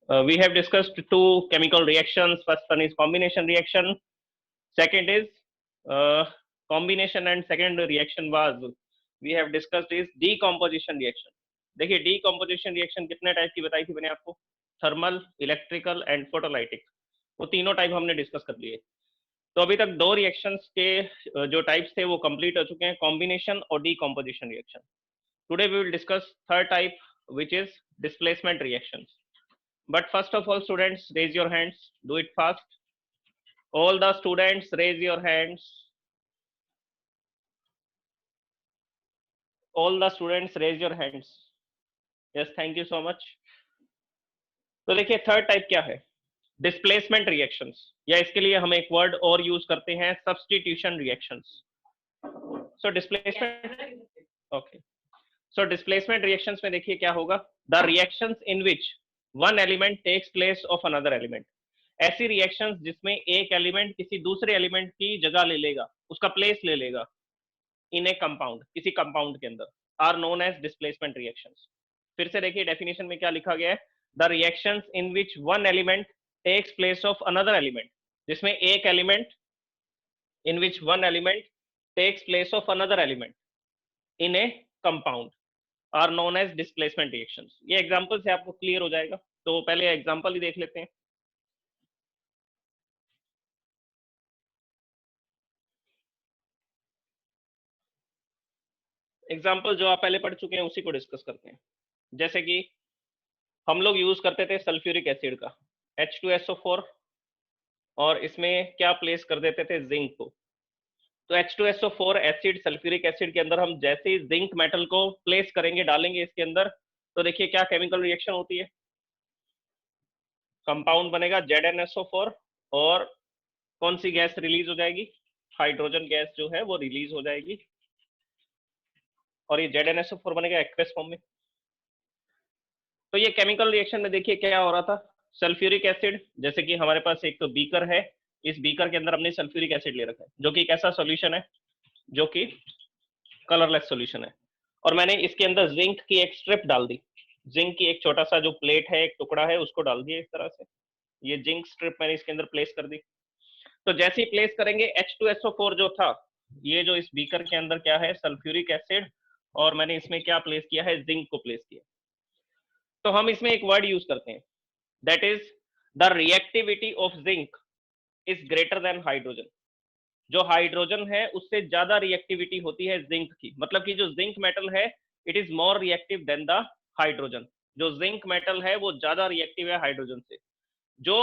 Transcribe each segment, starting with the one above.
We have discussed two chemical reactions. First one is combination reaction. Second is combination, and second reaction was we have discussed is decomposition reaction. देखिए decomposition reaction कितने type की बताई थी मैंने आपको, thermal, electrical and photolytic, वो तीनों type हमने डिस्कस कर लिए। तो अभी तक दो रिएक्शंस के जो टाइप्स थे वो कंप्लीट हो चुके हैं, कॉम्बिनेशन और decomposition reaction. Today we will discuss third type which is displacement reactions. But first of all, students, raise your hands. Do it fast. All the students, raise your hands. All the students, raise your hands. Yes, thank you so much. तो देखिए third type क्या है, displacement reactions, या इसके लिए हम एक word और यूज करते हैं, substitution reactions. So displacement, okay, so displacement reactions में देखिए क्या होगा, the reactions in which one element takes place of another element. ऐसी रिएक्शंस जिसमें एक एलिमेंट किसी दूसरे एलिमेंट की जगह ले लेगा, उसका प्लेस ले लेगा इन ए कंपाउंड, किसी कंपाउंड के अंदर, are known as displacement reactions. फिर से देखिए डेफिनेशन में क्या लिखा गया है, the reactions in which one element takes place of another element, जिसमें एक element, in which one element takes place of another element in a compound are known as displacement reactions. ये एग्जांपल से आपको क्लियर हो जाएगा, तो पहले example ही देख लेते हैं। एग्जाम्पल जो आप पहले पढ़ चुके हैं उसी को डिस्कस करते हैं। जैसे कि हम लोग यूज करते थे सल्फ्यूरिक एसिड का H2SO4, और इसमें क्या प्लेस कर देते थे, जिंक को। तो H2SO4 एसिड, सल्फ्यूरिक एसिड के अंदर हम जैसे ही जिंक मेटल को प्लेस करेंगे, डालेंगे इसके अंदर, तो देखिए क्या केमिकल रिएक्शन होती है, कंपाउंड बनेगा ZnSO4, और कौन सी गैस रिलीज हो जाएगी, हाइड्रोजन गैस जो है वो रिलीज हो जाएगी, और ये ZnSO4 बनेगा एक्वेस फॉर्म में। तो ये केमिकल रिएक्शन में देखिए क्या हो रहा था, सल्फ्यूरिक एसिड, जैसे कि हमारे पास एक तो बीकर है, इस बीकर के अंदर हमने सल्फ्यूरिक एसिड ले रखा है, जो कि एक ऐसा सॉल्यूशन है जो कि कलरलेस सॉल्यूशन है, और मैंने इसके अंदर जिंक की एक स्ट्रिप डाल दी, जिंक की एक छोटा सा जो प्लेट है, एक टुकड़ा है, उसको डाल दिया इस तरह से, ये जिंक स्ट्रिप मैंने इसके अंदर प्लेस कर दी। तो जैसे ही प्लेस करेंगे, H2SO4 जो था, ये जो इस बीकर के अंदर क्या है, सल्फ्यूरिक एसिड, और मैंने इसमें क्या प्लेस किया है, जिंक को प्लेस किया। तो हम इसमें एक वर्ड यूज करते हैं, that is the reactivity of zinc is greater than hydrogen. जो हाइड्रोजन है उससे ज्यादा रिएक्टिविटी होती है जिंक की, मतलब कि जो जिंक मेटल है it is more reactive than the hydrogen. जो जिंक मेटल है वो ज्यादा रिएक्टिव है हाइड्रोजन से। जो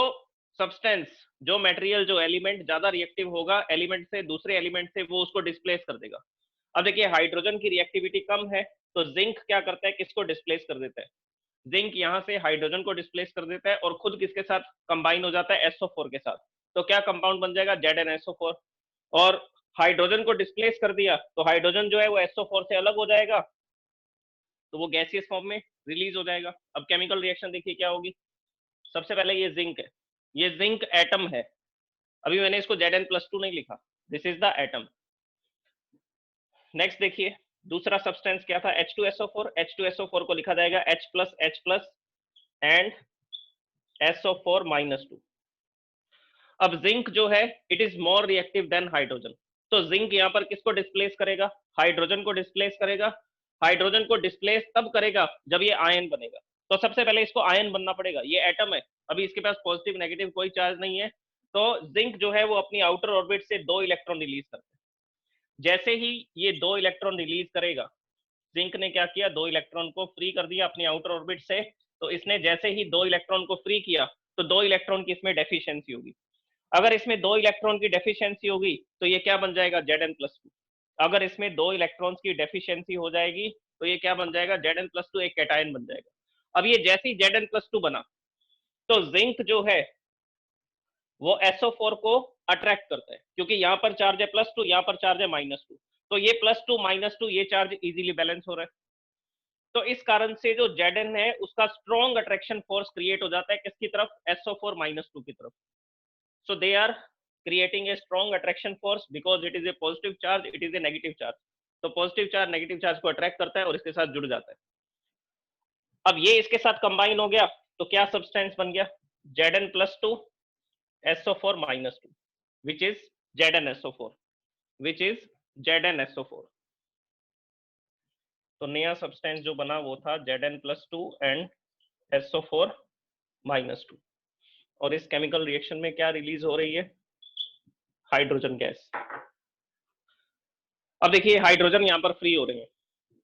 सब्सटेंस, जो मटेरियल, जो एलिमेंट ज्यादा रिएक्टिव होगा एलिमेंट से, दूसरे एलिमेंट से, वो उसको डिस्प्लेस कर देगा। अब देखिए हाइड्रोजन की रिएक्टिविटी कम है, तो जिंक क्या करता है, किसको डिस्प्लेस कर देता है, जिंक यहाँ से हाइड्रोजन को डिस्प्लेस कर देता है, और खुद किसके साथ कंबाइन हो जाता है, SO4 के साथ। तो क्या कंपाउंड बन जाएगा, ZnSO4। और हाइड्रोजन को डिस्प्लेस कर दिया तो हाइड्रोजन जो है वो SO4 से अलग हो जाएगा, तो वो गैसियस फॉर्म में रिलीज हो जाएगा। अब केमिकल रिएक्शन देखिए क्या होगी, सबसे पहले ये जिंक है, ये जिंक एटम है, अभी मैंने इसको Zn+2 नहीं लिखा, this is the atom. Next देखिए दूसरा सब्सटेंस क्या था, H2SO4, H2SO4 को लिखा जाएगा H+H+ एंड SO4-2। अब जिंक जो है it is more reactive than hydrogen, तो जिंक यहाँ पर किसको डिस्प्लेस करेगा, हाइड्रोजन को डिस्प्लेस करेगा। हाइड्रोजन को डिस्प्लेस तब करेगा जब ये आयन बनेगा, तो सबसे पहले इसको आयन बनना पड़ेगा, ये एटम है, अभी इसके पास पॉजिटिव नेगेटिव कोई चार्ज नहीं है, तो जिंक जो है वो अपनी आउटर ऑर्बिट से 2 इलेक्ट्रॉन रिलीज करता है। जैसे ही ये 2 इलेक्ट्रॉन रिलीज करेगा, जिंक ने क्या किया, 2 इलेक्ट्रॉन को फ्री कर दिया अपनी आउटर ऑर्बिट से, तो इसने जैसे ही 2 इलेक्ट्रॉन को फ्री किया तो 2 इलेक्ट्रॉन की इसमें डेफिशिएंसी होगी। अगर इसमें 2 इलेक्ट्रॉन की डेफिशिएंसी होगी तो ये क्या बन जाएगा, Zn+2। अगर इसमें 2 इलेक्ट्रॉन्स की डेफिशिएंसी हो जाएगी तो ये क्या बन जाएगा, Zn+2 एक कैटायन बन जाएगा। अब ये जैसे ही Zn+2 बना तो जिंक जो है वो SO4 को अट्रैक्ट करता है, क्योंकि यहाँ पर चार्ज है +2, यहाँ पर चार्ज है -2, तो ये +2 -2 ये चार्ज इजीली बैलेंस हो रहा है। तो इस कारण से जो Zn है उसका स्ट्रॉन्ग अट्रैक्शन फोर्स क्रिएट हो जाता है किसकी तरफ, SO4-2 की तरफ। So they are creating a strong attraction force because it is a positive charge, it is a negative charge. तो पॉजिटिव चार्ज नेगेटिव चार्ज को अट्रैक्ट करता है और इसके साथ जुड़ जाता है। अब ये इसके साथ कंबाइन हो गया तो क्या सब्सटेंस बन गया, Zn+2 SO4 -2 which is ZnSO4 which is ZnSO4। तो नया सब्सटेंस जो बना वो था Zn+2 एंड SO4 -2। और इस केमिकल रिएक्शन में क्या रिलीज हो रही है, हाइड्रोजन गैस। अब देखिए हाइड्रोजन यहाँ पर फ्री हो रहे हैं,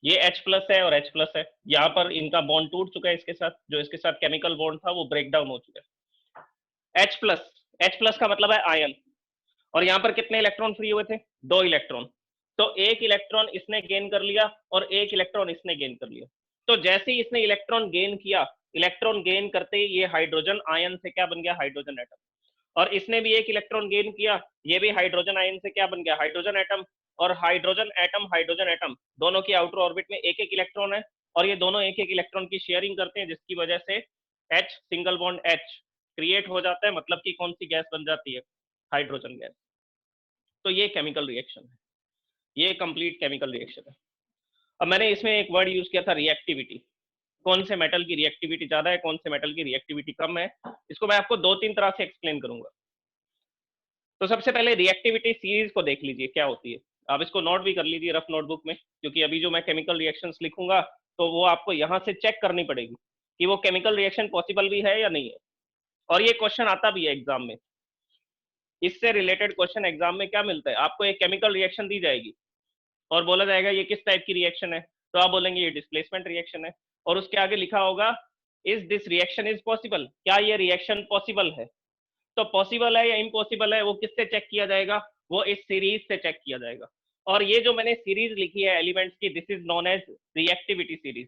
ये H+ है और H+ है, यहाँ पर इनका बॉन्ड टूट चुका है इसके साथ, जो इसके साथ केमिकल बॉन्ड था वो ब्रेक डाउन हो चुका है। H+ का मतलब है आयन, और यहाँ पर कितने इलेक्ट्रॉन फ्री हुए थे, 2 इलेक्ट्रॉन। तो 1 इलेक्ट्रॉन इसने गेन कर लिया और 1 इलेक्ट्रॉन इसने गेन कर लिया। तो जैसे ही इसने इलेक्ट्रॉन गेन किया, इलेक्ट्रॉन गेन करते ही ये हाइड्रोजन आयन से क्या बन गया, हाइड्रोजन एटम। और इसने भी 1 इलेक्ट्रॉन गेन किया, ये भी हाइड्रोजन आयन से क्या बन गया, हाइड्रोजन एटम। और हाइड्रोजन एटम दोनों की आउटर ऑर्बिट में 1-1 इलेक्ट्रॉन है, और ये दोनों 1-1 इलेक्ट्रॉन की शेयरिंग करते हैं, जिसकी वजह से H single bond H create हो जाता है। मतलब कि कौन सी गैस बन जाती है, हाइड्रोजन गैस। तो ये केमिकल रिएक्शन है, ये कंप्लीट केमिकल रिएक्शन है। अब मैंने इसमें एक वर्ड यूज किया था, रिएक्टिविटी। कौन से मेटल की रिएक्टिविटी ज्यादा है, कौन से मेटल की रिएक्टिविटी कम है, इसको मैं आपको 2-3 तरह से एक्सप्लेन करूंगा। तो सबसे पहले रिएक्टिविटी सीरीज को देख लीजिए क्या होती है। आप इसको नोट भी कर लीजिए रफ नोटबुक में, क्योंकि अभी जो मैं केमिकल रिएक्शंस लिखूंगा तो वो आपको यहाँ से चेक करनी पड़ेगी कि वो केमिकल रिएक्शन पॉसिबल भी है या नहीं है। और ये क्वेश्चन आता भी है एग्जाम में। इससे रिलेटेड क्वेश्चन एग्जाम में क्या मिलता है, आपको एक केमिकल रिएक्शन दी जाएगी और बोला जाएगा ये किस टाइप की रिएक्शन है, तो आप बोलेंगे ये डिस्प्लेसमेंट रिएक्शन है, और उसके आगे लिखा होगा is this reaction is possible, क्या ये रिएक्शन पॉसिबल है। तो पॉसिबल है या इम्पॉसिबल है वो किससे चेक किया जाएगा, वो इस सीरीज से चेक किया जाएगा। और ये जो मैंने सीरीज लिखी है एलिमेंट्स की, this is known as reactivity series,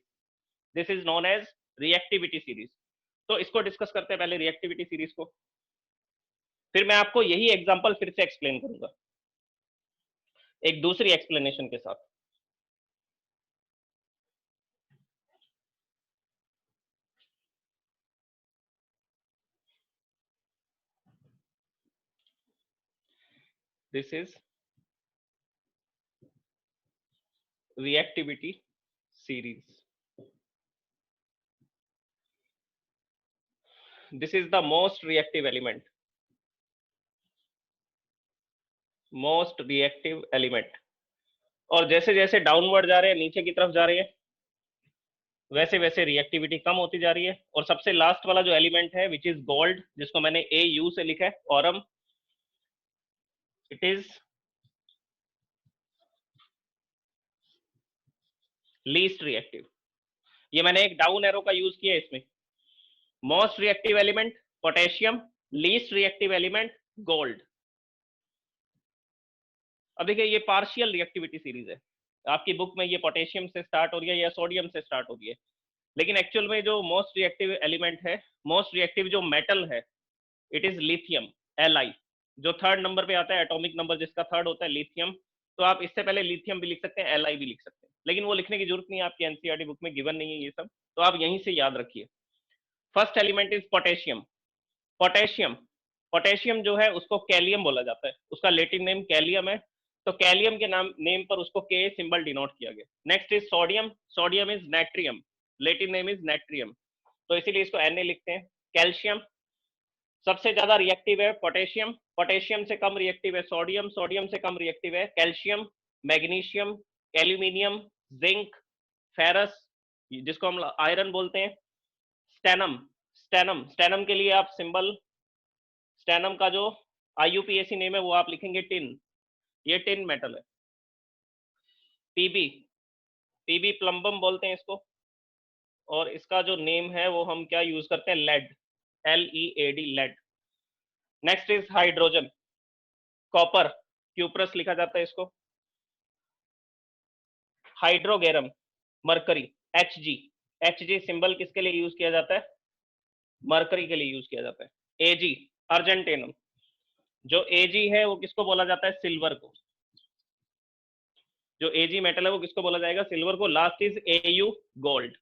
this is known as reactivity series. तो इसको डिस्कस करते हैं पहले रिएक्टिविटी सीरीज को, फिर मैं आपको यही एग्जांपल फिर से एक्सप्लेन करूंगा एक दूसरी एक्सप्लेनेशन के साथ। This is reactivity series. This is the most reactive element, most reactive element। और जैसे जैसे डाउनवर्ड जा रहे हैं, नीचे की तरफ जा रहे हैं, वैसे वैसे रिएक्टिविटी कम होती जा रही है। और सबसे लास्ट वाला जो एलिमेंट है विच इज गोल्ड, जिसको मैंने AU से लिखा है, Aurum, it is least reactive. ये मैंने एक डाउन एरो का यूज किया है इसमें। Most reactive element potassium, least reactive element gold. अब देखिए ये पार्शियल रिएक्टिविटी सीरीज है, आपकी बुक में ये पोटेशियम से स्टार्ट हो रही है या सोडियम से स्टार्ट हो रही है, लेकिन एक्चुअल में जो मोस्ट रिएक्टिव एलिमेंट है, मोस्ट रिएक्टिव जो मेटल है, इट इज लिथियम, Li। जो 3rd नंबर पे आता है, एटॉमिक नंबर जिसका 3rd होता है, लिथियम। तो आप इससे पहले लिथियम भी लिख सकते हैं, Li भी लिख सकते हैं, लेकिन वो लिखने की जरूरत नहीं है, आपकी एनसीईआरटी बुक में गिवन नहीं है ये सब, तो आप यहीं से याद रखिए। First element is potassium. Potassium, potassium जो है उसको कैलियम बोला जाता है, उसका लेटिन नेम कैलियम है, तो कैलियम के नाम नेम पर उसको के सिंबल डिनोट किया गया। Next is sodium, sodium is natrium, Latin name is natrium, तो इसीलिए इसको Na लिखते हैं। कैल्शियम, सबसे ज्यादा रिएक्टिव है पोटेशियम, पोटेशियम से कम रिएक्टिव है सोडियम, सोडियम से कम रिएक्टिव है calcium, magnesium, aluminium, zinc, ferrous, जिसको हम आयरन बोलते हैं। स्टेनम, स्टेनम, स्टेनम के लिए आप सिंबल, स्टेनम का जो IUPAC नेम है वो आप लिखेंगे टिन, ये टिन मेटल है। पीबी, पीबी प्लम्बम बोलते हैं इसको, और इसका जो नेम है वो हम क्या यूज करते हैं, lead, LEAD, lead. Next is hydrogen, copper, cuprous लिखा जाता है इसको। हाइड्रोगेरम, मरकरी, Hg सिंबल किसके लिए यूज किया जाता है, मरकरी के लिए यूज किया जाता है। Ag, अर्जेंटेनम, जो Ag है वो किसको बोला जाता है, सिल्वर को। जो Ag मेटल है वो किसको बोला जाएगा, सिल्वर को। लास्ट इज Au, गोल्ड,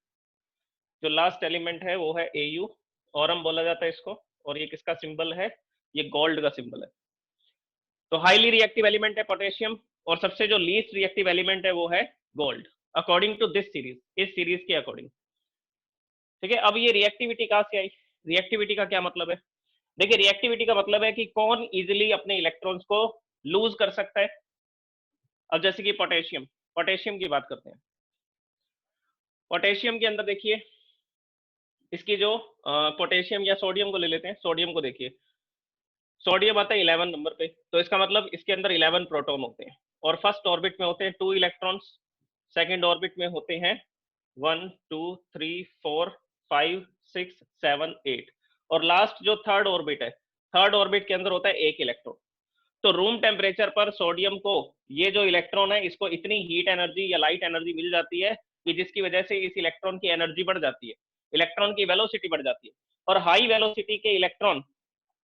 जो लास्ट एलिमेंट है वो है Au, ऑरम बोला जाता है इसको, और ये किसका सिंबल है, ये गोल्ड का सिंबल है। तो हाईली रिएक्टिव एलिमेंट है पोटेशियम, और सबसे जो लीस्ट रिएक्टिव एलिमेंट है वो है gold, according to this series, इस सीरीज के अकॉर्डिंग। ठीक है, अब ये रिएक्टिविटी कहाँ से आई? रिएक्टिविटी का क्या मतलब है? देखिए रिएक्टिविटी का मतलब है कि कौन इजीली अपने इलेक्ट्रॉन्स को लूज कर सकता है। अब जैसे कि पोटेशियम, पोटेशियम की बात करते हैं। पोटेशियम के अंदर देखिए इसकी जो पोटेशियम या सोडियम को ले लेते हैं, सोडियम को देखिए, सोडियम आता है 11 नंबर पे, तो इसका मतलब इसके अंदर 11 प्रोटॉन होते हैं और फर्स्ट ऑर्बिट में होते हैं 2 इलेक्ट्रॉन्स, सेकंड ऑर्बिट में होते हैं 1 2 3 4 5 6 7 8 और लास्ट जो थर्ड ऑर्बिट है, थर्ड ऑर्बिट के अंदर होता है 1 इलेक्ट्रॉन। तो रूम टेम्परेचर पर सोडियम को ये जो इलेक्ट्रॉन है इसको इतनी हीट एनर्जी या लाइट एनर्जी मिल जाती है कि जिसकी वजह से इस इलेक्ट्रॉन की एनर्जी बढ़ जाती है, इलेक्ट्रॉन की वेलोसिटी बढ़ जाती है। और हाई वेलोसिटी के इलेक्ट्रॉन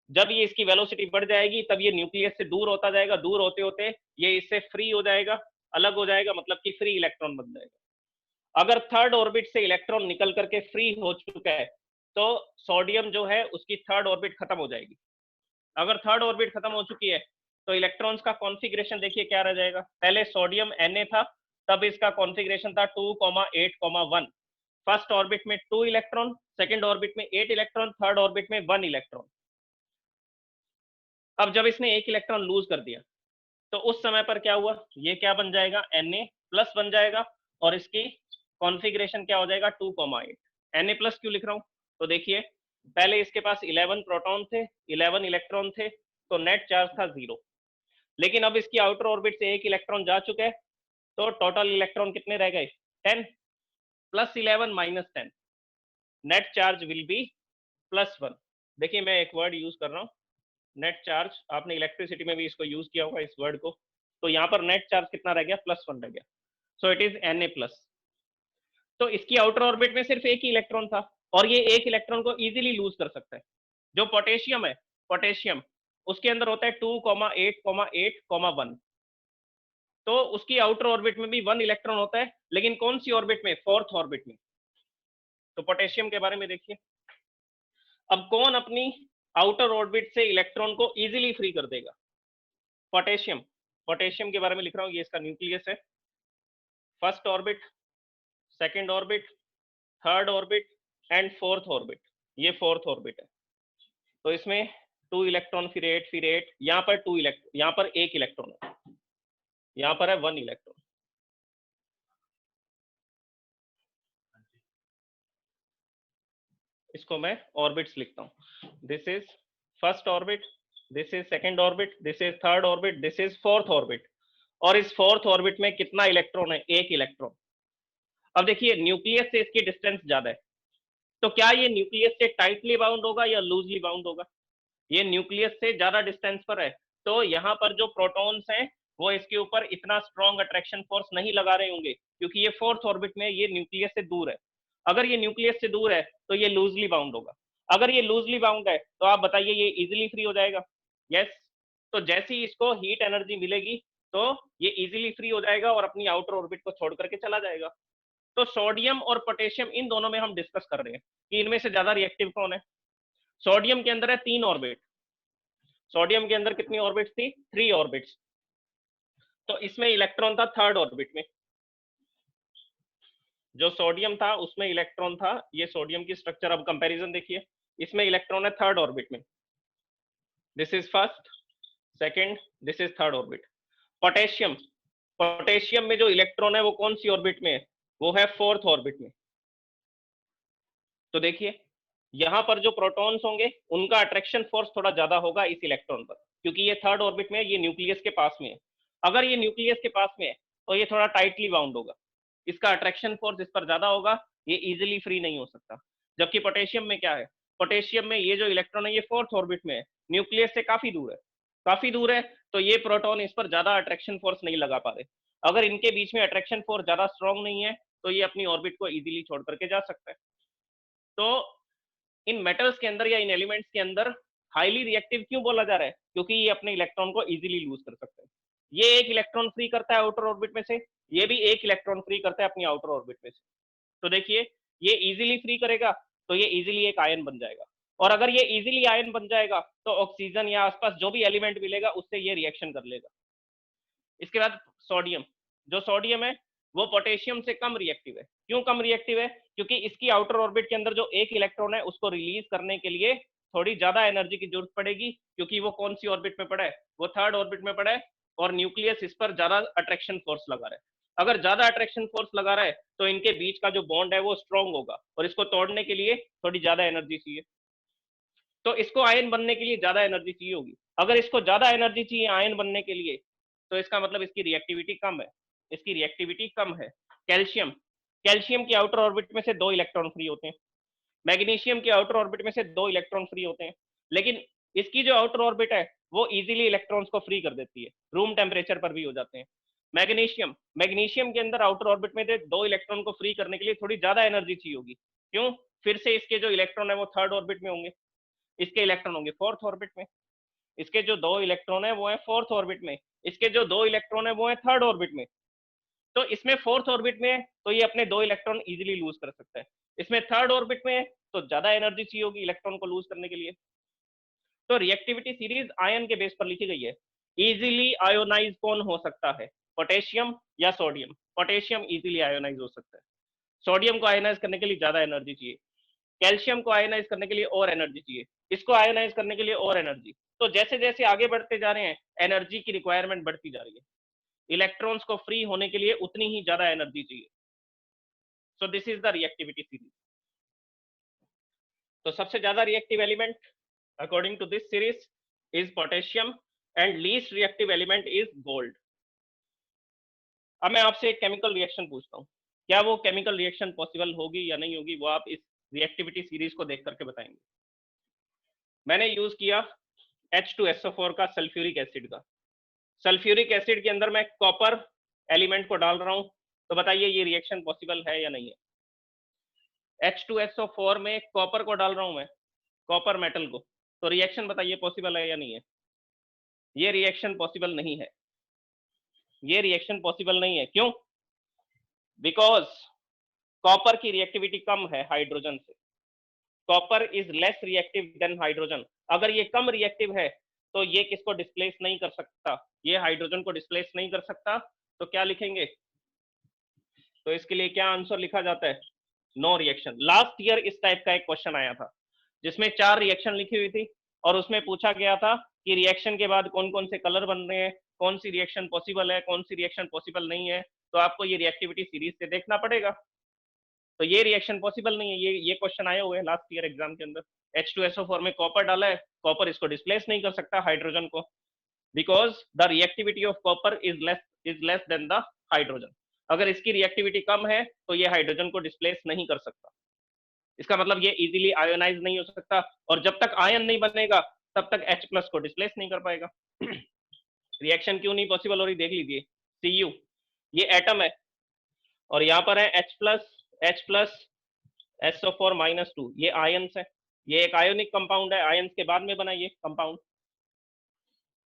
जब ये इसकी वेलोसिटी बढ़ जाएगी तब ये न्यूक्लियस से दूर होता जाएगा, दूर होते होते ये इससे फ्री हो जाएगा, अलग हो जाएगा, मतलब कि फ्री इलेक्ट्रॉन बन जाएगा। अगर थर्ड ऑर्बिट से इलेक्ट्रॉन निकल करके फ्री हो चुका है तो सोडियम जो है उसकी थर्ड ऑर्बिट खत्म हो जाएगी। अगर थर्ड ऑर्बिट खत्म हो चुकी है तो इलेक्ट्रॉन्स का कॉन्फ़िगरेशन देखिए क्या रह जाएगा। पहले सोडियम Na था, तब इसका कॉन्फ़िगरेशन था 2,8,1। फर्स्ट ऑर्बिट में 2 इलेक्ट्रॉन, सेकंड ऑर्बिट में 8 इलेक्ट्रॉन, थर्ड ऑर्बिट में 1 इलेक्ट्रॉन। अब जब इसने 1 इलेक्ट्रॉन लूज कर दिया तो उस समय पर क्या हुआ, ये क्या बन जाएगा, Na प्लस बन जाएगा और इसकी कॉन्फ़िगरेशन क्या हो जाएगा 2,8। Na प्लस क्यों लिख रहा हूं, तो देखिए पहले इसके पास 11 प्रोटॉन थे, 11 इलेक्ट्रॉन थे, तो नेट चार्ज था 0। लेकिन अब इसकी आउटर ऑर्बिट से 1 इलेक्ट्रॉन जा चुके हैं तो टोटल इलेक्ट्रॉन कितने रह गए, 10 plus 11 minus 10, net charge will be +1। देखिए मैं एक वर्ड यूज कर रहा हूँ, नेट चार्ज, आपने इलेक्ट्रिसिटी में भी इसको यूज किया होगा इस वर्ड को। तो यहाँ पर नेट चार्ज कितना रह गया, +1 रह गया, so it is Na plus. तो इसकी आउटर ऑर्बिट में सिर्फ 1 ही इलेक्ट्रॉन था और ये 1 इलेक्ट्रॉन को इजीली लूज कर सकता है। जो पोटेशियम है, पोटेशियम उसके अंदर होता है 2,8,8,1, तो उसकी आउटर ऑर्बिट में भी 1 इलेक्ट्रॉन होता है, लेकिन कौन सी ऑर्बिट में, फोर्थ ऑर्बिट में। तो पोटेशियम के बारे में देखिए, अब कौन अपनी आउटर ऑर्बिट से इलेक्ट्रॉन को इजीली फ्री कर देगा, पोटेशियम। पोटेशियम के बारे में लिख रहा हूँ, ये इसका न्यूक्लियस है, first orbit, second orbit, third orbit and fourth orbit, ये फोर्थ ऑर्बिट है। तो इसमें 2 इलेक्ट्रॉन, फिर 8, फिर 8, यहाँ पर 2 इलेक्ट्रॉन, यहाँ पर 1 इलेक्ट्रॉन है, यहाँ पर है 1 इलेक्ट्रॉन। इसको मैं ऑर्बिट्स लिखता हूँ, this is first orbit, this is second orbit, this is third orbit, this is fourth orbit. और इस फोर्थ ऑर्बिट में कितना इलेक्ट्रॉन है, 1 इलेक्ट्रॉन। अब देखिए न्यूक्लियस से इसकी डिस्टेंस ज्यादा है, तो क्या ये न्यूक्लियस से टाइटली बाउंड होगा या लूजली बाउंड होगा, ये न्यूक्लियस से ज्यादा डिस्टेंस पर है, तो यहाँ पर जो प्रोटॉन्स हैं वो इसके ऊपर इतना स्ट्रॉन्ग अट्रैक्शन फोर्स नहीं लगा रहे होंगे, क्योंकि ये फोर्थ ऑर्बिट में, ये न्यूक्लियस से दूर है। अगर ये न्यूक्लियस से दूर है तो ये लूजली बाउंड होगा। अगर ये लूजली बाउंड है तो आप बताइए ये इजिली फ्री हो जाएगा, यस। तो जैसे ही इसको हीट एनर्जी मिलेगी तो ये इजिली फ्री हो जाएगा और अपनी आउटर ऑर्बिट को छोड़ करके चला जाएगा। तो सोडियम और पोटेशियम, इन दोनों में हम डिस्कस कर रहे हैं कि इनमें से ज्यादा रिएक्टिव कौन है। सोडियम के अंदर है 3 ऑर्बिट, सोडियम के अंदर कितनी ऑर्बिट्स थी, 3 ऑर्बिट्स। तो इसमें इलेक्ट्रॉन था थर्ड ऑर्बिट में, जो सोडियम था उसमें इलेक्ट्रॉन था, ये सोडियम की स्ट्रक्चर, अब कंपैरिजन देखिए, इसमें इलेक्ट्रॉन है थर्ड ऑर्बिट में, this is first, second, this is third orbit. Potassium, potassium में जो इलेक्ट्रॉन है वो कौन सी ऑर्बिट में है, वो है फोर्थ ऑर्बिट में। तो देखिए यहाँ पर जो प्रोटॉन्स होंगे उनका अट्रैक्शन फोर्स थोड़ा ज्यादा होगा इस इलेक्ट्रॉन पर, क्योंकि ये थर्ड ऑर्बिट में है, ये न्यूक्लियस के पास में है। अगर ये न्यूक्लियस के पास में है तो ये थोड़ा टाइटली बाउंड होगा, इसका अट्रैक्शन फोर्स इस पर ज्यादा होगा, ये इजिली फ्री नहीं हो सकता। जबकि पोटेशियम में क्या है, पोटेशियम में ये जो इलेक्ट्रॉन है ये फोर्थ ऑर्बिट में है, न्यूक्लियस से काफी दूर है, काफी दूर है, तो ये प्रोटॉन इस पर ज्यादा अट्रैक्शन फोर्स नहीं लगा पा रहे। अगर इनके बीच में अट्रैक्शन फोर्स ज्यादा स्ट्रॉन्ग नहीं है तो ये अपनी ऑर्बिट को इजिली छोड़ करके जा सकता है। तो इन मेटल्स के अंदर या इन एलिमेंट्स के अंदर हाईली रिएक्टिव क्यों बोला जा रहा है, क्योंकि ये अपने इलेक्ट्रॉन को इजीली लूज कर सकते हैं। ये 1 इलेक्ट्रॉन फ्री करता है आउटर ऑर्बिट में से, ये भी 1 इलेक्ट्रॉन फ्री करता है अपनी आउटर ऑर्बिट में से। तो देखिए ये इजीली फ्री करेगा तो ये इजीली एक आयन बन जाएगा, और अगर ये इजीली आयन बन जाएगा तो ऑक्सीजन या आसपास जो भी एलिमेंट मिलेगा उससे ये रिएक्शन कर लेगा। इसके बाद सोडियम, जो सोडियम है वो पोटेशियम से कम रिएक्टिव है। क्यों कम रिएक्टिव है? क्योंकि इसकी आउटर ऑर्बिट के अंदर जो एक इलेक्ट्रॉन है उसको रिलीज करने के लिए थोड़ी ज्यादा एनर्जी की जरूरत पड़ेगी, क्योंकि वो कौन सी ऑर्बिट में पड़ा है? वो थर्ड ऑर्बिट में पड़ा है, और न्यूक्लियस इस पर ज्यादा अट्रैक्शन फोर्स लगा रहा है। अगर ज्यादा अट्रैक्शन फोर्स लगा रहा है तो इनके बीच का जो बॉन्ड है वो स्ट्रॉन्ग होगा, और इसको तोड़ने के लिए थोड़ी ज्यादा एनर्जी चाहिए। तो इसको आयन बनने के लिए ज्यादा एनर्जी चाहिए होगी। अगर इसको ज्यादा एनर्जी चाहिए आयन बनने के लिए, तो इसका मतलब इसकी रिएक्टिविटी कम है। इसकी रिएक्टिविटी कम है। कैल्शियम, कैल्शियम की आउटर ऑर्बिट में से 2 इलेक्ट्रॉन फ्री होते हैं। मैग्नीशियम की आउटर ऑर्बिट में से 2 इलेक्ट्रॉन फ्री होते हैं। लेकिन इसकी जो आउटर ऑर्बिट है वो इजीली इलेक्ट्रॉन्स को फ्री कर देती है, रूम टेम्परेचर पर भी हो जाते हैं। मैग्नीशियम, मैग्नीशियम के अंदर आउटर ऑर्बिट में 2 इलेक्ट्रॉन को फ्री करने के लिए थोड़ी ज्यादा एनर्जी चाहिए होगी। क्यों? फिर से इसके जो इलेक्ट्रॉन है वो थर्ड ऑर्बिट में होंगे, इसके इलेक्ट्रॉन होंगे फोर्थ ऑर्बिट में। इसके जो 2 इलेक्ट्रॉन है वो है फोर्थ ऑर्बिट में, इसके जो 2 इलेक्ट्रॉन है वो है थर्ड ऑर्बिट में। तो इसमें फोर्थ ऑर्बिट में है तो ये अपने 2 इलेक्ट्रॉन इजीली लूज कर सकता है। इसमें थर्ड ऑर्बिट में है तो ज्यादा एनर्जी चाहिए होगी इलेक्ट्रॉन को लूज करने के लिए। तो रिएक्टिविटी सीरीज आयन के बेस पर लिखी गई है। इजीली आयोनाइज कौन हो सकता है? पोटेशियम या सोडियम? पोटेशियम इजीली आयोनाइज हो सकता है। सोडियम को आयोनाइज करने के लिए ज्यादा एनर्जी चाहिए। कैल्शियम को आयोनाइज करने के लिए और एनर्जी चाहिए। इसको आयोनाइज करने के लिए और एनर्जी। तो जैसे जैसे आगे बढ़ते जा रहे हैं एनर्जी की रिक्वायरमेंट बढ़ती जा रही है। इलेक्ट्रॉन्स को फ्री होने के लिए उतनी ही ज्यादा एनर्जी चाहिए। So this is the reactivity series. तो सबसे ज्यादा reactive element according to this series is potassium and least reactive element is gold. अब मैं आपसे एक केमिकल रिएक्शन पूछता हूँ, क्या वो केमिकल रिएक्शन पॉसिबल होगी या नहीं होगी, वो आप इस रिएक्टिविटी सीरीज को देख करके बताएंगे। मैंने यूज किया H2SO4 का सल्फ्यूरिक एसिड का। सल्फ्यूरिक एसिड के अंदर मैं कॉपर एलिमेंट को डाल रहा हूं, तो बताइए ये रिएक्शन पॉसिबल है या नहीं है? H2SO4 में कॉपर को डाल रहा हूं मैं, कॉपर मेटल को, तो रिएक्शन बताइए पॉसिबल है या नहीं है? ये रिएक्शन पॉसिबल नहीं है। ये रिएक्शन पॉसिबल नहीं है। क्यों? बिकॉज कॉपर की रिएक्टिविटी कम है हाइड्रोजन से। Copper is less reactive than hydrogen. अगर ये कम रिएक्टिव है तो ये किसको डिस्प्लेस नहीं कर सकता? ये हाइड्रोजन को डिस्प्लेस नहीं कर सकता। तो क्या लिखेंगे? तो इसके लिए क्या आंसर लिखा जाता है? No reaction. लास्ट ईयर इस टाइप का एक क्वेश्चन आया था जिसमें 4 रिएक्शन लिखी हुई थी और उसमें पूछा गया था कि रिएक्शन के बाद कौन कौन से कलर बन रहे हैं, कौन सी रिएक्शन पॉसिबल है, कौन सी रिएक्शन पॉसिबल नहीं है। तो आपको ये रिएक्टिविटी सीरीज से देखना पड़ेगा। तो ये रिएक्शन पॉसिबल नहीं है। ये क्वेश्चन आए हुए हैं लास्ट ईयर एग्जाम के अंदर। H2SO4 में कॉपर डाला है, कॉपर इसको डिस्प्लेस नहीं कर सकता हाइड्रोजन को, because the reactivity of copper is less than the hydrogen. अगर इसकी रिएक्टिविटी कम है तो ये हाइड्रोजन को डिस्प्लेस नहीं कर सकता। इसका मतलब ये इजीली आयोनाइज नहीं हो सकता, और जब तक आयन नहीं बनेगा तब तक H+ को डिस्प्लेस नहीं कर पाएगा। रिएक्शन क्यों नहीं पॉसिबल हो रही देख लीजिए। Cu ये एटम है और यहाँ पर है H+, SO4-2, ये आयंस है। ये एक आयोनिक कंपाउंड है, आयंस के बाद में बना ये कंपाउंड।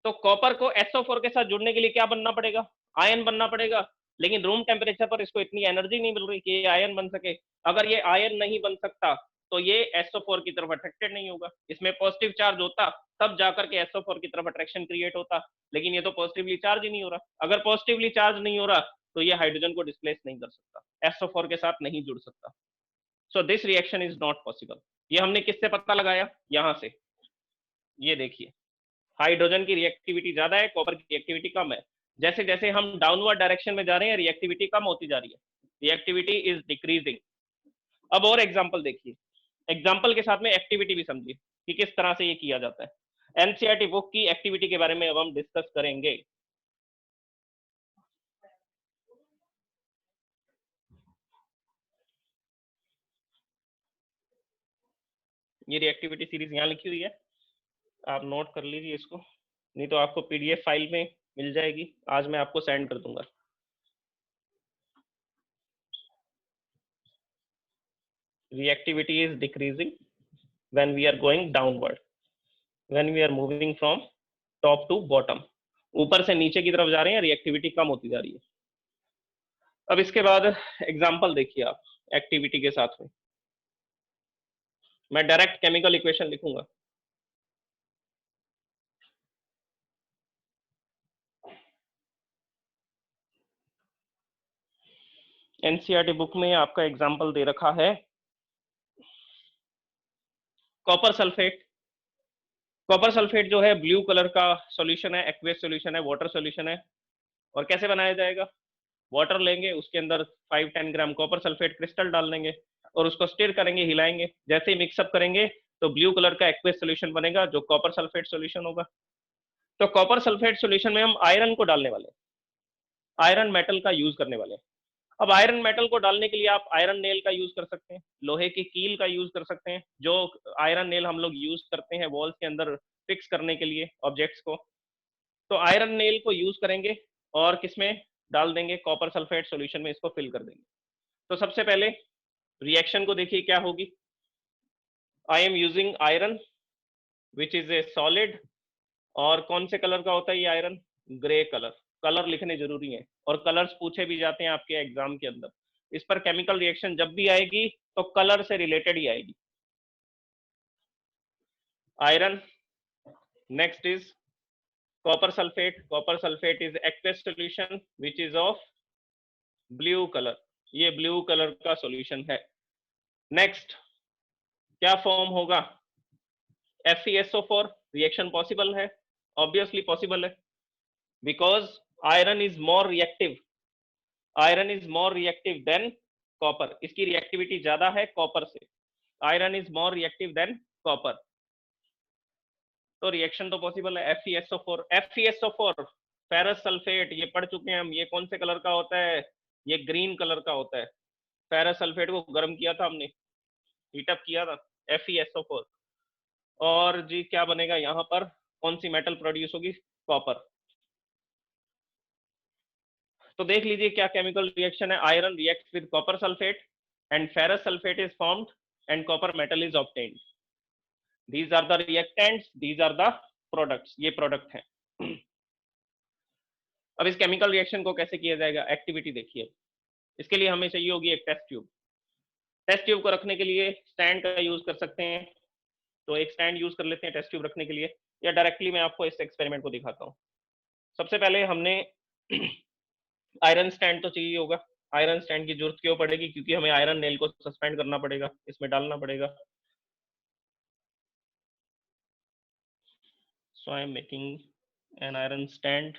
तो कॉपर को SO4 के साथ जुड़ने के लिए क्या बनना पड़ेगा? आयन बनना पड़ेगा। लेकिन रूम टेम्परेचर पर इसको इतनी एनर्जी नहीं मिल रही कि ये आयन बन सके। अगर ये आयन नहीं बन सकता तो ये SO4 की तरफ अट्रैक्टेड नहीं होगा। इसमें पॉजिटिव चार्ज होता तब जाकर के SO4 की तरफ अट्रैक्शन क्रिएट होता, लेकिन ये तो पॉजिटिवली चार्ज ही नहीं हो रहा। अगर पॉजिटिवली चार्ज नहीं हो रहा तो ये हाइड्रोजन को डिस्प्लेस नहीं कर सकता, SO4 के साथ नहीं जुड़ सकता। So this reaction is not possible. ये हमने किससे पता लगाया? यहां से। ये देखिए, हाइड्रोजन की रिएक्टिविटी ज्यादा है, कॉपर की रिएक्टिविटी कम है। जैसे जैसे हम डाउनवर्ड डायरेक्शन में जा रहे हैं रिएक्टिविटी कम होती जा रही है, रिएक्टिविटी इज डिक्रीजिंग। अब और एग्जांपल देखिए, एग्जांपल के साथ में एक्टिविटी भी समझिए कि किस तरह से ये किया जाता है। एनसीईआरटी बुक की एक्टिविटी के बारे में अब हम डिस्कस करेंगे। ये रिएक्टिविटी सीरीज यहाँ लिखी हुई है, आप नोट कर लीजिए इसको, नहीं तो आपको पीडीएफ फाइल में मिल जाएगी, आज मैं आपको सेंड कर दूंगा। Reactivity is decreasing when we are going downward, when we are moving from top to bottom। ऊपर से नीचे की तरफ जा रहे हैं, रिएक्टिविटी कम होती जा रही है। अब इसके बाद एग्जांपल देखिए आप एक्टिविटी के साथ में। मैं डायरेक्ट केमिकल इक्वेशन लिखूंगा। एनसीईआरटी बुक में आपका एग्जाम्पल दे रखा है कॉपर सल्फेट। कॉपर सल्फेट जो है ब्लू कलर का सॉल्यूशन है, एक्वेस सॉल्यूशन है, वाटर सॉल्यूशन है। और कैसे बनाया जाएगा? वाटर लेंगे, उसके अंदर 5-10 ग्राम कॉपर सल्फेट क्रिस्टल डाल देंगे और उसको स्टिर करेंगे, हिलाएंगे। जैसे ही मिक्सअप करेंगे तो ब्लू कलर का एक्वेस सॉल्यूशन बनेगा जो कॉपर सल्फेट सॉल्यूशन होगा। तो कॉपर सल्फेट सॉल्यूशन में हम आयरन को डालने वाले, आयरन मेटल का यूज करने वाले। अब आयरन मेटल को डालने के लिए आप आयरन नेल का यूज कर सकते हैं, लोहे की कील का यूज कर सकते हैं, जो आयरन नेल हम लोग यूज करते हैं वॉल्स के अंदर फिक्स करने के लिए ऑब्जेक्ट्स को। तो आयरन नेल को यूज करेंगे और किसमें डाल देंगे? कॉपर सल्फेट सॉल्यूशन में इसको फिल कर देंगे। तो सबसे पहले रिएक्शन को देखिए क्या होगी। I am using iron which is a solid. और कौन से कलर का होता है ये आयरन? Grey colour. कलर लिखने जरूरी है और कलर्स पूछे भी जाते हैं आपके एग्जाम के अंदर। इस पर केमिकल रिएक्शन जब भी आएगी तो कलर से रिलेटेड ही आएगी। Iron, next is copper sulphate. Copper sulphate is aqueous solution which is of blue colour. ये ब्लू कलर का सॉल्यूशन है। नेक्स्ट क्या फॉर्म होगा? FeSO4। रिएक्शन पॉसिबल है, ऑब्वियसली पॉसिबल है, because iron is more reactive. Iron is more reactive than copper. इसकी reactivity ज्यादा है कॉपर से। Iron is more reactive than copper. तो रिएक्शन तो पॉसिबल है। FeSO4। FeSO4 फेरस सल्फेट, ये पढ़ चुके हैं हम। ये कौन से कलर का होता है? ये ग्रीन कलर का होता है। फेरस सल्फेट को गर्म किया था हमने, हीटअप किया था, FeSO4। और जी क्या बनेगा यहाँ पर? कौन सी मेटल प्रोड्यूस होगी? कॉपर। तो देख लीजिए क्या केमिकल रिएक्शन है। Iron reacts with copper sulphate and ferrous sulphate is formed and copper metal is obtained. These are the reactants, these are the products. ये प्रोडक्ट हैं। अब इस केमिकल रिएक्शन को कैसे किया जाएगा? एक्टिविटी देखिए। इसके लिए हमें चाहिए होगी एक टेस्ट ट्यूब। टेस्ट ट्यूब को रखने के लिए स्टैंड का यूज कर सकते हैं, तो एक स्टैंड यूज कर लेते हैं टेस्ट ट्यूब रखने के लिए, या डायरेक्टली मैं आपको इस एक्सपेरिमेंट को दिखाता हूँ। सबसे पहले हमने आयरन स्टैंड तो चाहिए होगा। आयरन स्टैंड की जरूरत क्यों पड़ेगी? क्योंकि हमें आयरन नेल को सस्पेंड करना पड़ेगा, इसमें डालना पड़ेगा। So I am making an iron stand.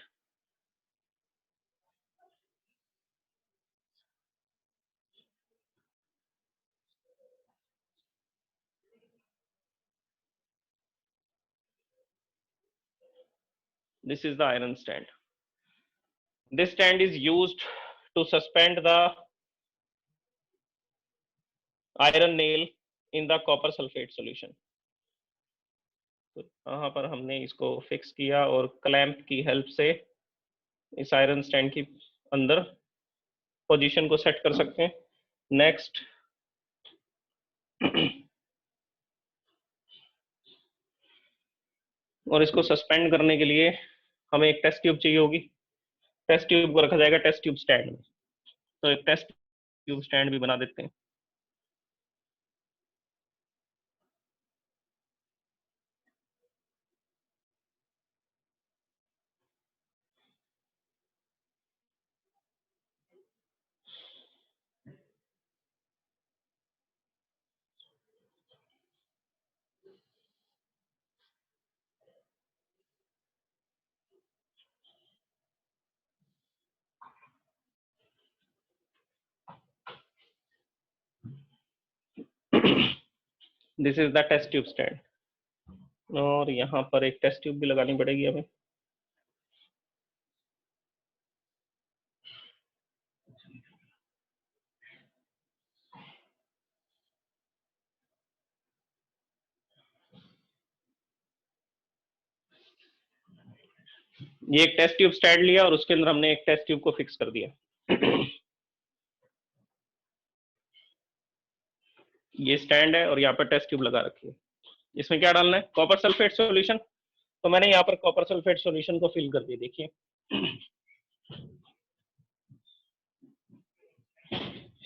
This is the iron stand. This stand is used to suspend the iron nail in the copper sulfate solution. तो यहाँ पर हमने इसको फिक्स किया और क्लैंप की हेल्प से इस आयरन स्टैंड की अंदर पोजीशन को सेट कर सकते हैं। नेक्स्ट और इसको सस्पेंड करने के लिए हमें एक टेस्ट ट्यूब चाहिए होगी। टेस्ट ट्यूब को रखा जाएगा टेस्ट ट्यूब स्टैंड में। तो एक टेस्ट ट्यूब स्टैंड भी बना देते हैं। This is the test tube stand. और यहाँ पर एक टेस्ट ट्यूब भी लगानी पड़ेगी हमें। ये एक टेस्ट ट्यूब स्टैंड लिया और उसके अंदर हमने एक टेस्ट ट्यूब को फिक्स कर दिया। ये स्टैंड है और यहाँ पर टेस्ट ट्यूब लगा रखी है। इसमें क्या डालना है? Copper sulphate solution. तो मैंने यहाँ पर कॉपर सल्फेट सॉल्यूशन को फिल कर दिया। देखिए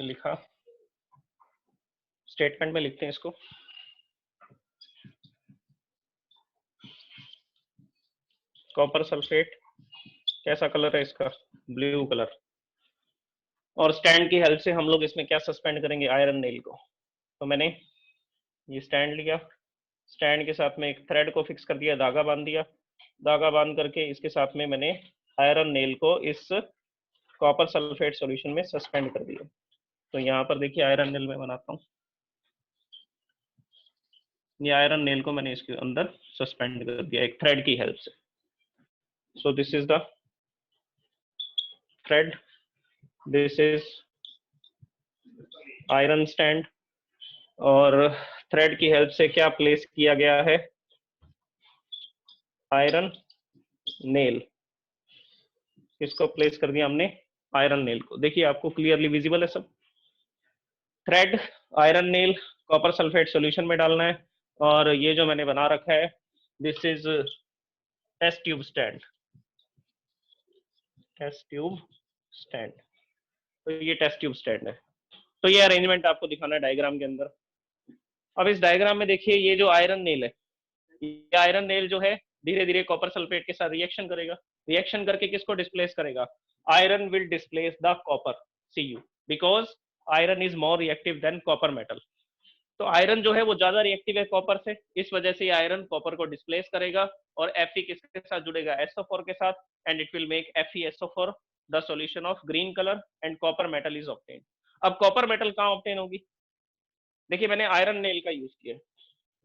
लिखा, स्टेटमेंट में लिखते हैं इसको। कॉपर सल्फेट कैसा कलर है इसका? Blue colour. और स्टैंड की हेल्प से हम लोग इसमें क्या सस्पेंड करेंगे, आयरन नेल को। तो मैंने ये स्टैंड लिया, स्टैंड के साथ में एक थ्रेड को फिक्स कर दिया, धागा बांध दिया, धागा बांध करके इसके साथ में मैंने आयरन नेल को इस कॉपर सल्फेट सॉल्यूशन में सस्पेंड कर दिया। तो यहाँ पर देखिए आयरन नेल में बनाता हूँ, ये आयरन नेल को मैंने इसके अंदर सस्पेंड कर दिया एक थ्रेड की हेल्प से। सो this is the thread, this is iron stand, और थ्रेड की हेल्प से क्या प्लेस किया गया है, आयरन नेल। इसको प्लेस कर दिया हमने आयरन नेल को। देखिए आपको क्लियरली विजिबल है सब। Thread, iron nail, copper sulphate solution में डालना है, और ये जो मैंने बना रखा है this is test tube stand, test tube stand. तो ये टेस्ट ट्यूब स्टैंड है। तो ये अरेंजमेंट आपको दिखाना है डायग्राम के अंदर। अब इस डायग्राम में देखिए ये जो आयरन नेल है, ये आयरन नेल जो है धीरे धीरे कॉपर सल्फेट के साथ रिएक्शन करेगा, रिएक्शन करके किसको डिस्प्लेस करेगा, iron will displace the copper, Cu, because iron is more reactive than copper metal. तो आयरन जो है वो ज्यादा रिएक्टिव है कॉपर से, इस वजह से ये आयरन कॉपर को डिस्प्लेस करेगा, और Fe किसके साथ जुड़ेगा, SO4 के साथ, and it will make FeSO4 the solution of green colour, and copper metal is obtain. अब कॉपर मेटल कहाँ ऑब्टेन होगी, देखिए मैंने आयरन नेल का यूज किया,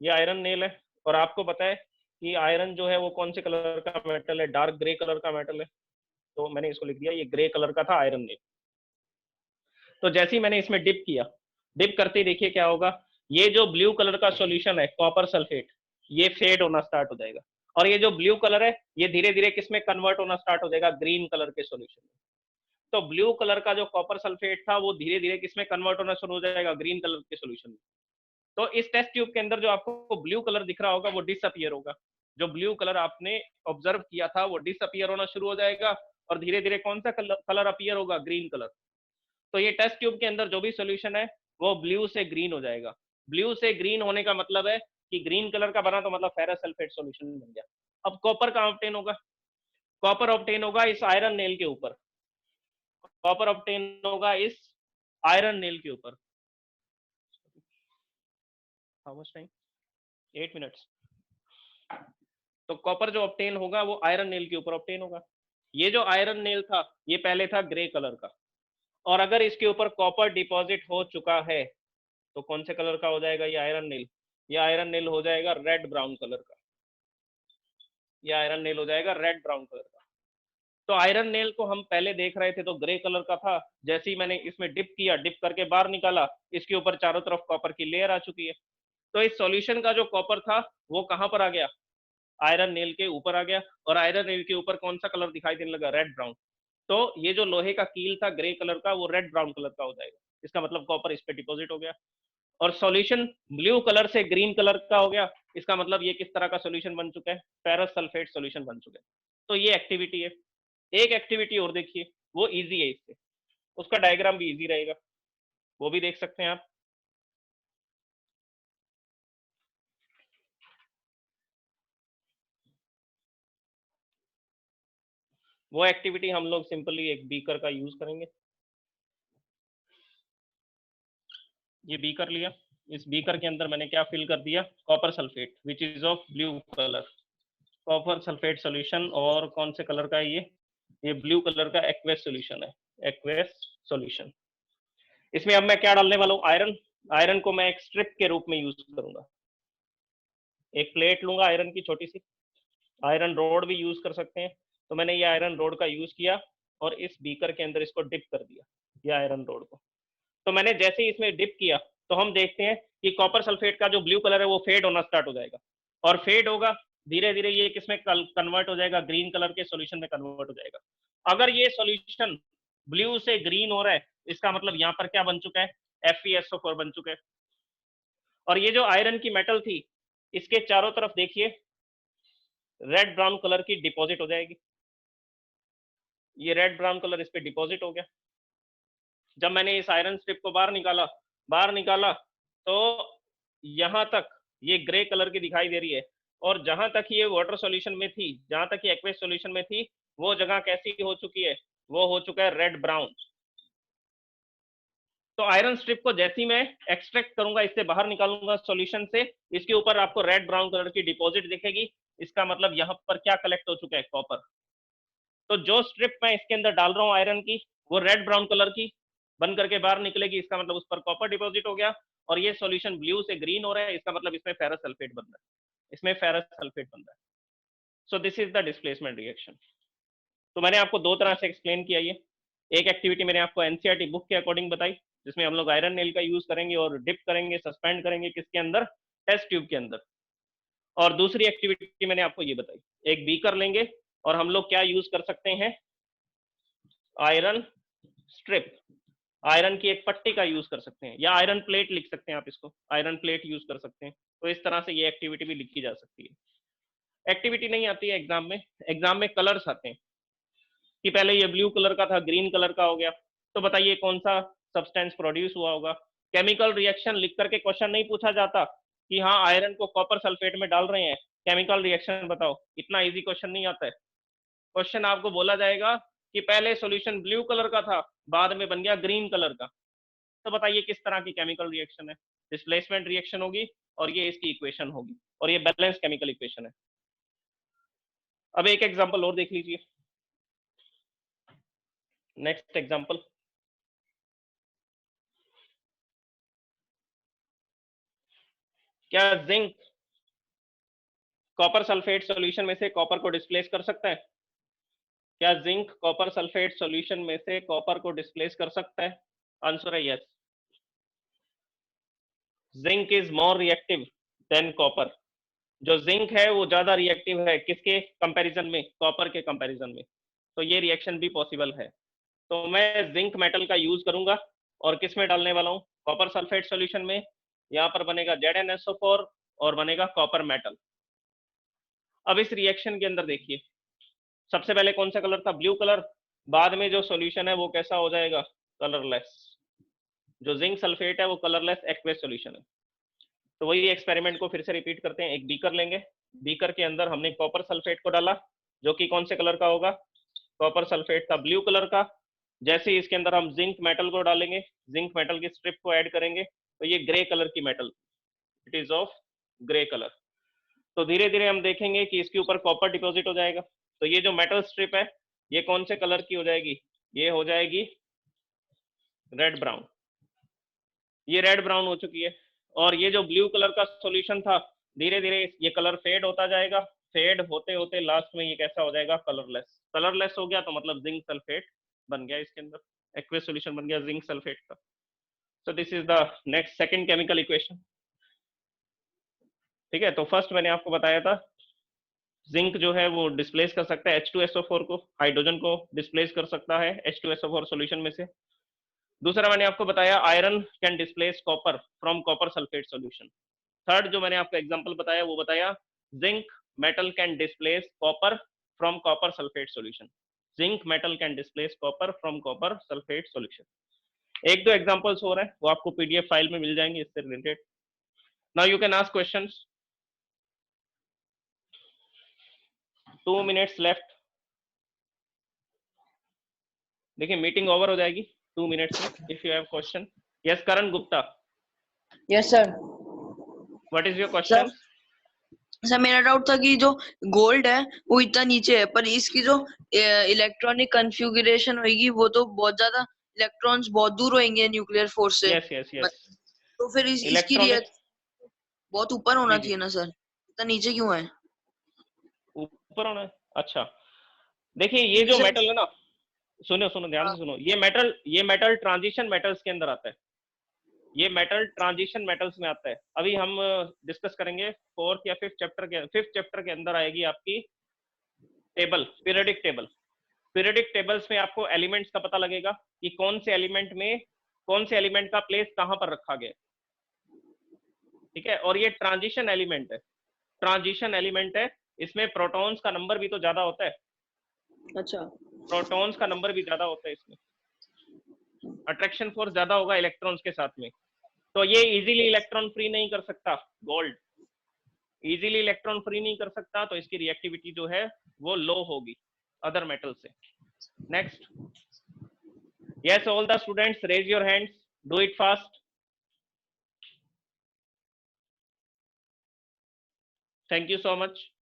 ये आयरन नेल है, और आपको पता है कि आयरन जो है वो कौन से कलर का मेटल है, डार्क ग्रे कलर का मेटल है। तो मैंने इसको लिख दिया, ये ग्रे कलर का था आयरन नेल। तो जैसे ही मैंने इसमें डिप किया, डिप करते ही देखिए क्या होगा, ये जो ब्लू कलर का सॉल्यूशन है कॉपर सल्फेट, ये फेड होना स्टार्ट हो जाएगा, और ये जो ब्लू कलर है ये धीरे धीरे किसमें कन्वर्ट होना स्टार्ट हो जाएगा, ग्रीन कलर के सॉल्यूशन में। तो ब्लू कलर का जो कॉपर सल्फेट था वो धीरे धीरे किसमें कन्वर्ट होना शुरू हो जाएगा, ग्रीन कलर के सॉल्यूशन में। तो इस टेस्ट ट्यूब के अंदर जो आपको ब्लू कलर दिख रहा होगा वो डिसअपियर होगा, जो ब्लू कलर आपने ऑब्जर्व किया था वो डिसअपियर होना शुरू हो जाएगा, और धीरे धीरे कौन सा कलर अपीयर होगा, ग्रीन कलर। तो ये टेस्ट ट्यूब के अंदर जो भी सोल्यूशन है वो ब्लू से ग्रीन हो जाएगा। ब्लू से ग्रीन होने का मतलब है कि ग्रीन कलर का बना, तो मतलब फेरस सल्फेट सॉल्यूशन बन गया। अब कॉपर का ऑब्टेन होगा, कॉपर ऑब्टेन होगा इस आयरन नेल के ऊपर, कॉपर ऑब्टेन होगा इस आयरन नेल के ऊपर। How much time, 8 minutes. तो कॉपर जो ऑब्टेन होगा वो आयरन नेल के ऊपर ऑब्टेन होगा। ये जो आयरन नेल था ये पहले था ग्रे कलर का, और अगर इसके ऊपर कॉपर डिपॉजिट हो चुका है तो कौन से कलर का हो जाएगा ये आयरन नेल, ये आयरन नेल हो जाएगा रेड ब्राउन कलर का, ये आयरन नेल हो जाएगा रेड ब्राउन कलर का। तो आयरन नेल को हम पहले देख रहे थे तो ग्रे कलर का था, जैसे ही मैंने इसमें डिप किया, डिप करके बाहर निकाला, इसके ऊपर चारों तरफ कॉपर की लेयर आ चुकी है। तो इस सॉल्यूशन का जो कॉपर था वो कहां पर आ गया, आयरन नेल के ऊपर आ गया, और आयरन नेल के ऊपर कौन सा कलर दिखाई देने लगा, रेड ब्राउन। तो ये जो लोहे का कील था ग्रे कलर का वो रेड ब्राउन कलर का हो जाएगा, इसका मतलब कॉपर इस पे डिपॉजिट हो गया। और सॉल्यूशन ब्लू कलर से ग्रीन कलर का हो गया, इसका मतलब ये किस तरह का सॉल्यूशन बन चुका है, फेरस सल्फेट सॉल्यूशन बन चुका है। तो ये एक्टिविटी है। एक एक्टिविटी और देखिए, वो इजी है इससे, उसका डायग्राम भी इजी रहेगा, वो भी देख सकते हैं आप। वो एक्टिविटी हम लोग सिंपली एक बीकर का यूज करेंगे। ये बीकर लिया, इस बीकर के अंदर मैंने क्या फिल कर दिया, copper sulphate which is of blue colour, copper sulphate solution, और कौन से कलर का है ये ब्लू कलर का एक्वेस सॉल्यूशन है, एक्वेस सॉल्यूशन। इसमें अब मैं क्या डालने वाला हूँ, आयरन। आयरन को मैं एक स्ट्रिप के रूप में यूज करूंगा, एक प्लेट लूंगा आयरन की छोटी सी, आयरन रोड भी यूज कर सकते हैं। तो मैंने ये आयरन रोड का यूज किया और इस बीकर के अंदर इसको डिप कर दिया, ये आयरन रोड को। तो मैंने जैसे ही इसमें डिप किया तो हम देखते हैं कि कॉपर सल्फेट का जो ब्लू कलर है वो फेड होना स्टार्ट हो जाएगा, और फेड होगा धीरे धीरे ये किसमें कन्वर्ट हो जाएगा, ग्रीन कलर के सॉल्यूशन में कन्वर्ट हो जाएगा। अगर ये सॉल्यूशन ब्लू से ग्रीन हो रहा है, इसका मतलब यहाँ पर क्या बन चुका है, FeSO4 बन चुका है। और ये जो आयरन की मेटल थी इसके चारों तरफ देखिए रेड ब्राउन कलर की डिपॉजिट हो जाएगी, ये रेड ब्राउन कलर इस पे डिपॉजिट हो गया। जब मैंने इस आयरन स्ट्रिप को बाहर निकाला तो यहां तक ये ग्रे कलर की दिखाई दे रही है, और जहां तक ये वाटर सॉल्यूशन में थी, जहां तक ये एक्वेस सॉल्यूशन में थी, वो जगह कैसी हो चुकी है, वो हो चुका है रेड ब्राउन। तो आयरन स्ट्रिप को जैसे ही मैं एक्सट्रैक्ट करूंगा, इससे बाहर निकालूंगा सॉल्यूशन से, इसके ऊपर आपको रेड ब्राउन कलर की डिपॉजिट दिखेगी। इसका मतलब यहाँ पर क्या कलेक्ट हो चुका है, कॉपर। तो जो स्ट्रिप मैं इसके अंदर डाल रहा हूँ आयरन की, वो रेड ब्राउन कलर की बन करके बाहर निकलेगी। इसका मतलब उस पर कॉपर डिपॉजिट हो गया। और ये सॉल्यूशन ब्लू से ग्रीन हो रहा है, इसका मतलब इसमें फेरस सल्फेट बन रहा है, इसमें फेरस सल्फेट बन रहा है। सो this is the displacement reaction. तो मैंने आपको दो तरह से एक्सप्लेन किया। ये एक एक्टिविटी मैंने आपको एनसीईआरटी बुक के अकॉर्डिंग बताई, जिसमें हम लोग आयरन नेल का यूज करेंगे और डिप करेंगे, सस्पेंड करेंगे किसके अंदर, टेस्ट ट्यूब के अंदर। और दूसरी एक्टिविटी मैंने आपको ये बताई, एक बीकर लेंगे और हम लोग क्या यूज कर सकते हैं, आयरन स्ट्रिप, आयरन की एक पट्टी का यूज कर सकते हैं, या आयरन प्लेट लिख सकते हैं आप इसको, आयरन प्लेट यूज कर सकते हैं। तो इस तरह से ये एक्टिविटी भी लिखी जा सकती है। एक्टिविटी नहीं आती है एग्जाम में, एग्जाम में कलर्स आते हैं कि पहले ये ब्लू कलर का था, ग्रीन कलर का हो गया, तो बताइए कौन सा सब्सटेंस प्रोड्यूस हुआ होगा। केमिकल रिएक्शन लिख करके क्वेश्चन नहीं पूछा जाता कि हाँ आयरन को कॉपर सल्फेट में डाल रहे हैं, केमिकल रिएक्शन बताओ। इतना इजी क्वेश्चन नहीं आता है। क्वेश्चन आपको बोला जाएगा कि पहले सॉल्यूशन ब्लू कलर का था, बाद में बन गया ग्रीन कलर का, तो बताइए किस तरह की केमिकल रिएक्शन है। डिस्प्लेसमेंट रिएक्शन होगी और ये इसकी इक्वेशन होगी, और ये बैलेंस केमिकल इक्वेशन है। अब एक एग्जांपल और देख लीजिए। नेक्स्ट एग्जांपल, क्या जिंक कॉपर सल्फेट सॉल्यूशन में से कॉपर को डिस्प्लेस कर सकता है? क्या जिंक कॉपर सल्फेट सॉल्यूशन में से कॉपर को डिस्प्लेस कर सकता है? आंसर है yes. Zinc is more reactive than copper. जो जिंक है वो ज्यादा रिएक्टिव है, किसके कंपैरिजन में, कॉपर के कंपैरिजन में। तो ये रिएक्शन भी पॉसिबल है। तो मैं जिंक मेटल का यूज करूंगा और किस में डालने वाला हूँ, कॉपर सल्फेट सॉल्यूशन में। यहाँ पर बनेगा ZnSO4 और बनेगा कॉपर मेटल। अब इस रिएक्शन के अंदर देखिए, सबसे पहले कौन सा कलर था, ब्लू कलर। बाद में जो सॉल्यूशन है वो कैसा हो जाएगा, कलरलेस। जो जिंक सल्फेट है वो कलरलेस एक्वेस सॉल्यूशन है। तो वही एक्सपेरिमेंट को फिर से रिपीट करते हैं। एक बीकर लेंगे, बीकर के अंदर हमने कॉपर सल्फेट को डाला, जो कि कौन से कलर का होगा, कॉपर सल्फेट था ब्लू कलर का। जैसे ही इसके अंदर हम जिंक मेटल को डालेंगे, जिंक मेटल की स्ट्रिप को ऐड करेंगे, तो ये ग्रे कलर की metal, it is of grey colour. तो धीरे धीरे हम देखेंगे कि इसके ऊपर कॉपर डिपॉजिट हो जाएगा। तो ये जो मेटल स्ट्रिप है ये कौन से कलर की हो जाएगी, ये हो जाएगी रेड ब्राउन। ये रेड ब्राउन हो चुकी है। और ये जो ब्लू कलर का सॉल्यूशन था, धीरे धीरे ये कलर फेड होता जाएगा। फेड होते होते लास्ट में ये कैसा हो जाएगा, कलरलेस। कलरलेस हो गया तो मतलब जिंक सल्फेट बन गया, इसके अंदर एक्वेस सॉल्यूशन बन गया जिंक सल्फेट का। सो this is the next second chemical equation. ठीक है, तो फर्स्ट मैंने आपको बताया था जिंक जो है वो डिस्प्लेस कर सकता है H2SO4 को, हाइड्रोजन को डिस्प्लेस कर सकता है H2SO4 सॉल्यूशन में से। दूसरा मैंने आपको बताया iron can displace copper from copper sulphate solution. Third जो मैंने आपको एग्जांपल बताया वो बताया zinc metal can displace copper from copper sulphate solution. Zinc metal can displace copper from copper sulphate solution. एक दो एग्जांपल्स हो रहे हैं, वो आपको पीडीएफ फाइल में मिल जाएंगे इससे related. Now you can ask questions. 2 minutes left. देखिए मीटिंग ओवर हो जाएगी 2 मिनट्स में। If you have question, yes Karan Gupta, yes sir. What is your question? Sir मेरा डाउट था कि जो गोल्ड है वो इतना नीचे है, पर इसकी जो इलेक्ट्रॉनिक कन्फिगरेशन होगी वो तो बहुत ज्यादा, इलेक्ट्रॉन्स बहुत दूर होंगे न्यूक्लियर फोर्स से। Yes yes yes. तो फिर इसकी इलेक्ट्रॉनिक बहुत ऊपर होना जी जी चाहिए ना सर, इतना नीचे क्यों है? ऊपर होना है। अच्छा देखिए ये जो सर, मेटल है ना, सुनो सुनो ध्यान से सुनो, ये मेटल ट्रांजिशन मेटल्स के अंदर आता है। ये मेटल ट्रांजिशन मेटल्स में आता है। अभी हम डिस्कस करेंगे फोर्थ या फिफ्थ चैप्टर के अंदर आएगी आपकी table, periodic table. Periodic tables में आपको एलिमेंट्स का पता लगेगा कि कौन से एलिमेंट का प्लेस कहां पर रखा गया। ठीक है, और ये ट्रांजिशन एलिमेंट है, ट्रांजिशन एलिमेंट है। इसमें प्रोटॉन्स का नंबर भी तो ज्यादा होता है। अच्छा, प्रोटॉन्स का नंबर भी ज्यादा होता है इसमें, अट्रैक्शन फोर्स ज्यादा होगा इलेक्ट्रॉन्स के साथ में। तो ये इजीली इलेक्ट्रॉन फ्री नहीं कर सकता, गोल्ड इजीली इलेक्ट्रॉन फ्री नहीं कर सकता, तो इसकी रिएक्टिविटी जो है वो लो होगी अदर मेटल से। Next, yes all the students raise your hands. Do it fast. Thank you so much.